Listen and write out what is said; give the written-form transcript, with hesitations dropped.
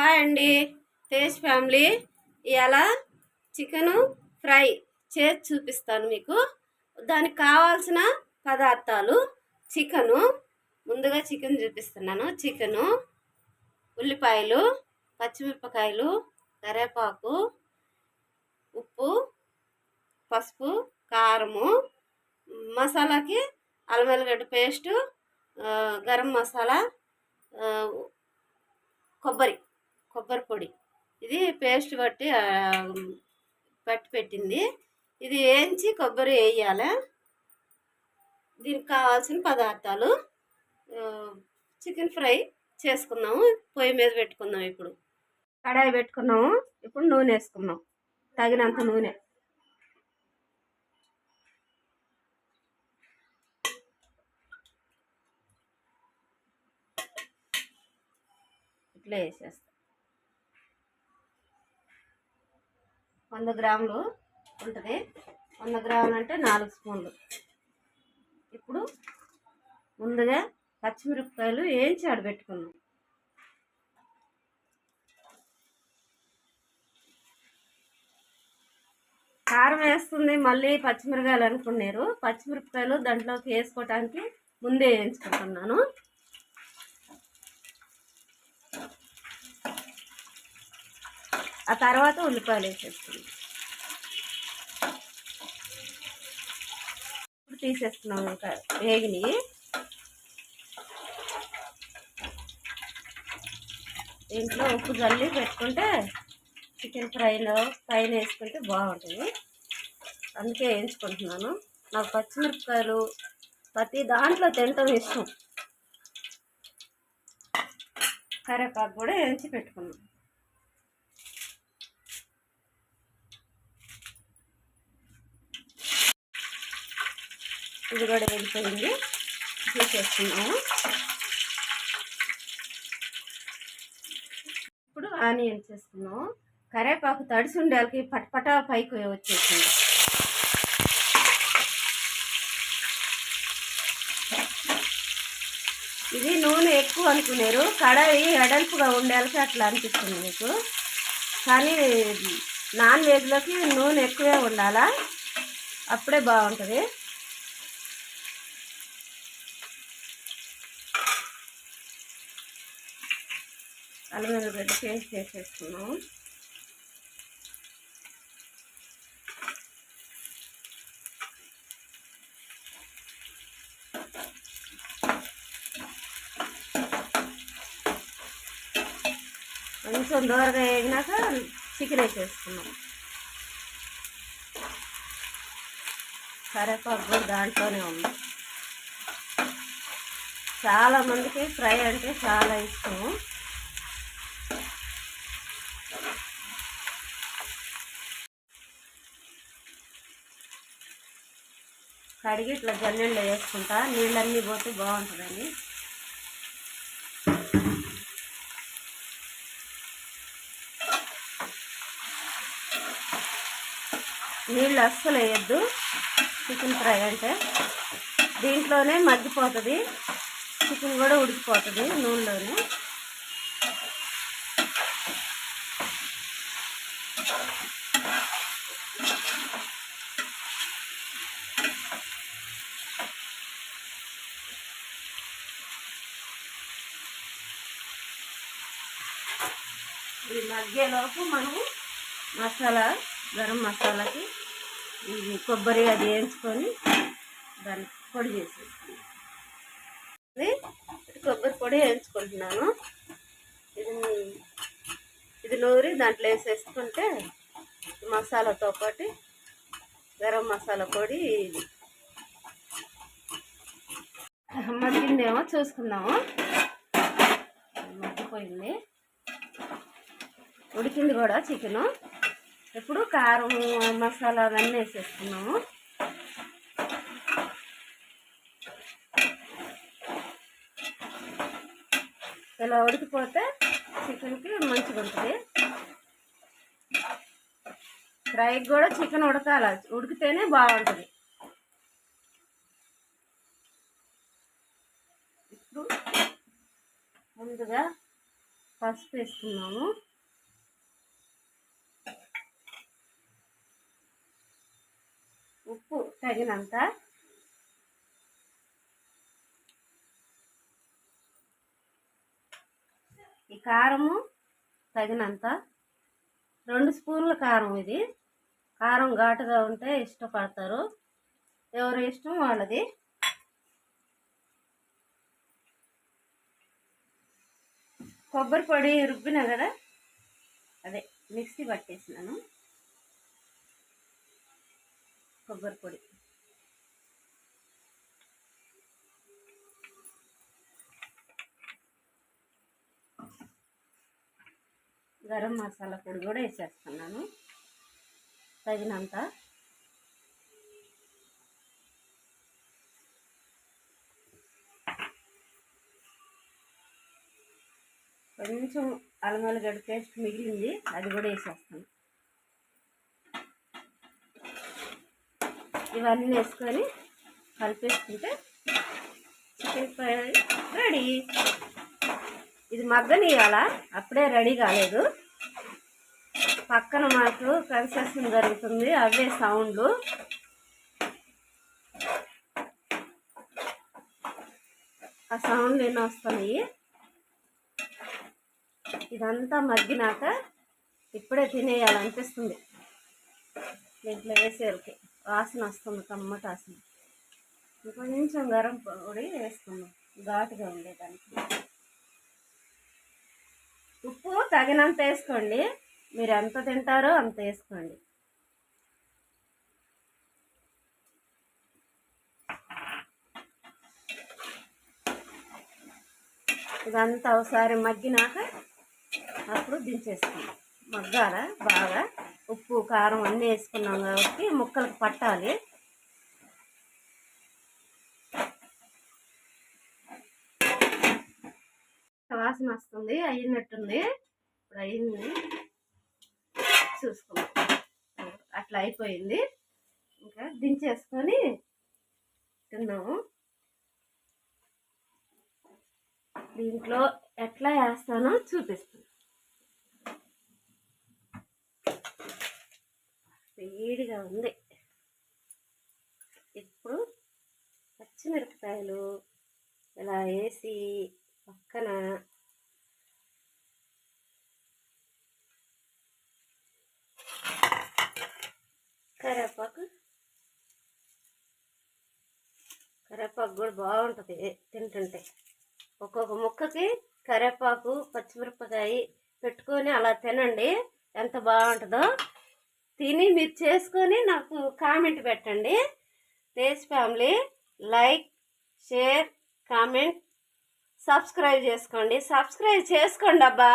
Hi అండి, Tej family. ఇవాళ chicken fry చేసి చూపిస్తాను మీకు. దానికి కావాల్సిన పదార్థాలు: చికెను, ముందుగా చికెన్ చూపిస్తున్నాను. చికెను, ఉల్లిపాయలు, పచ్చిమిరపకాయలు, కరివేపాకు, ఉప్పు, పసుపు, కారము, మసాలాకి అల్లం వెల్లిగడ్డ పేస్టు, గరం మసాలా, కొబ్బరి పొడి. ఇది పేస్ట్ పట్టి పెట్టింది. ఇది వేయించి కొబ్బరి వేయాలి. దీనికి కావాల్సిన పదార్థాలు. చికెన్ ఫ్రై చేసుకున్నాము. పొయ్యి మీద పెట్టుకుందాం. ఇప్పుడు కడాయి పెట్టుకున్నాము. ఇప్పుడు నూనె వేసుకున్నాం, తగినంత నూనె. ఇట్లా వేసేస్తాం. 100 గ్రాములు ఉంటుంది. 100 గ్రాములు అంటే 4 స్పూన్లు. ఇప్పుడు ముందుగా పచ్చిమిరపకాయలు వేయించి ఆడబెట్టుకున్నాం. కారం వేస్తుంది మళ్ళీ పచ్చిమిరపకాయలు అనుకున్నారు. పచ్చిమిరపకాయలు దాంట్లోకి వేసుకోవటానికి ముందే వేయించుకుంటున్నాను. ఆ తర్వాత ఉల్లిపాయలు వేసేస్తున్నాం. ఇప్పుడు తీసేస్తున్నాం. ఇంకా వేగిని దీంట్లో ఉప్పు జల్లి పెట్టుకుంటే చికెన్ ఫ్రైలో పైన వేసుకుంటే బాగుంటుంది. అందుకే వేయించుకుంటున్నాను. నాకు పచ్చిమిరపకాయలు ప్రతి దాంట్లో తినటం ఇష్టం. కరివేపాకు కూడా వేయించి పెట్టుకున్నాం. ఇది కూడా వెళ్ళిపోయింది. తీసేస్తున్నాము. ఇప్పుడు ఆనియన్స్ వేసుకున్నాము. కరివేపాకు తడిసి ఉండేకి పటపటా పైకి వచ్చేసింది. ఇది నూనె ఎక్కువ అనుకున్నారు. కడాయి ఎడల్పుగా ఉండేకి అట్లా అనిపిస్తుంది మీకు. కానీ నాన్ వెజ్లోకి నూనె ఎక్కువే ఉండాలా, అప్పుడే బాగుంటుంది. అల్లం వెల్లిగడ్డ పేస్ట్ చేసేసుకున్నాము. కొంచెం దూరగా వేగినాక చికెన్ వేసేసుకున్నాం. కరివేపాకు కూడా దాంట్లోనే ఉంది. చాలామందికి ఫ్రై అంటే చాలా ఇష్టం. కడిగి ఇట్లా జల్లెళ్ళు వేసుకుంటా, నీళ్ళన్నీ పోతే బాగుంటుందని. నీళ్ళు అస్సలు వేయద్దు చికెన్ ఫ్రై అంటే. దీంట్లోనే మగ్గిపోతుంది, చికెన్ కూడా ఉడికిపోతుంది నూనెలోనే. ఈ మగ్గేలోపు మనము మసాలా, గరం మసాలాకి ఇది కొబ్బరి అది వేయించుకొని దాన్ని పొడి చేసేసుకున్నాను. కొబ్బరి పొడి వేయించుకుంటున్నాను. ఇది నూరి దాంట్లో వేసేసుకుంటే మసాలాతో పాటు గరం మసాలా పొడి మగ్గిందేమో చూసుకుందాము. మగ్గిపోయింది, ఉడికింది కూడా చికెను. ఇప్పుడు కారం మసాలా అవన్నీ వేసేసుకున్నాము. ఇలా ఉడికిపోతే చికెన్కి మంచిగా ఉంటుంది. ఫ్రైకి కూడా చికెన్ ఉడకాలి, ఉడికితేనే బాగుంటుంది. ఇప్పుడు ముందుగా పసుపు వేసుకున్నాము. ఉప్పు తగినంత. ఈ కారము తగినంత. 2 స్పూన్ల కారం. ఇది కారం ఘాటుగా ఉంటే ఇష్టపడతారు, ఎవరి ఇష్టం వాళ్ళది. కొబ్బరి పొడి రుబ్బినా కదా, అదే మిక్సీ పట్టేసినాను కొబ్బరి పొడి. గరం మసాలా పొడి కూడా వేసేస్తున్నాను తగినంత. కొంచెం అల్లం వెల్లిగడ్డ పేస్ట్ మిగిలింది, అది కూడా వేసేస్తాను. ఇవన్నీ వేసుకొని కలిపేసుకుంటే చికెన్ ఫ్రై రెడీ. ఇది మగ్గనియాలా, అప్పుడే రెడీ కాలేదు. పక్కన మాకు కన్స్ట్రక్షన్ జరుగుతుంది, అవే సౌండ్లు. ఆ సౌండ్లు ఎన్నో వస్తున్నాయి. ఇదంతా మగ్గినాక ఇప్పుడే తినేయాలనిపిస్తుంది. దీంట్లో వేసేరికి వాసన వస్తుంది, కమ్మటి వాసన. కొంచెం గరం పొడి వేసుకుందాం ఘాటుగా ఉండేదానికి. ఉప్పు తగినంత వేసుకోండి, మీరు ఎంత తింటారో అంత వేసుకోండి. ఇదంతా ఒకసారి మగ్గినాక అప్పుడు దించేసుకుందాం. మగ్గాల బాగా. ఉప్పు కారం అన్నీ వేసుకున్నాం కాబట్టి ముక్కలకు పట్టాలి. వాసన వస్తుంది, అయినట్టుంది. ఇప్పుడు అయింది, చూసుకుందాం. అట్లా అయిపోయింది, ఇంకా దించేసుకొని తిన్నాము. దీంట్లో ఎట్లా వేస్తానో చూపిస్తాను. వేడిగా ఉంది. ఇప్పుడు పచ్చిమిరపకాయలు ఇలా వేసి పక్కన కరివేపాకు కూడా బాగుంటుంది తింటుంటే. ఒక్కొక్క ముక్కకి కరివేపాకు పచ్చిమిరపకాయ పెట్టుకొని అలా తినండి, ఎంత బాగుంటుందో. తిని మీరు చేసుకొని నాకు కామెంట్ పెట్టండి. Tej family like, share, comment, subscribe చేసుకోండి. సబ్స్క్రైబ్ చేసుకోండి అబ్బా.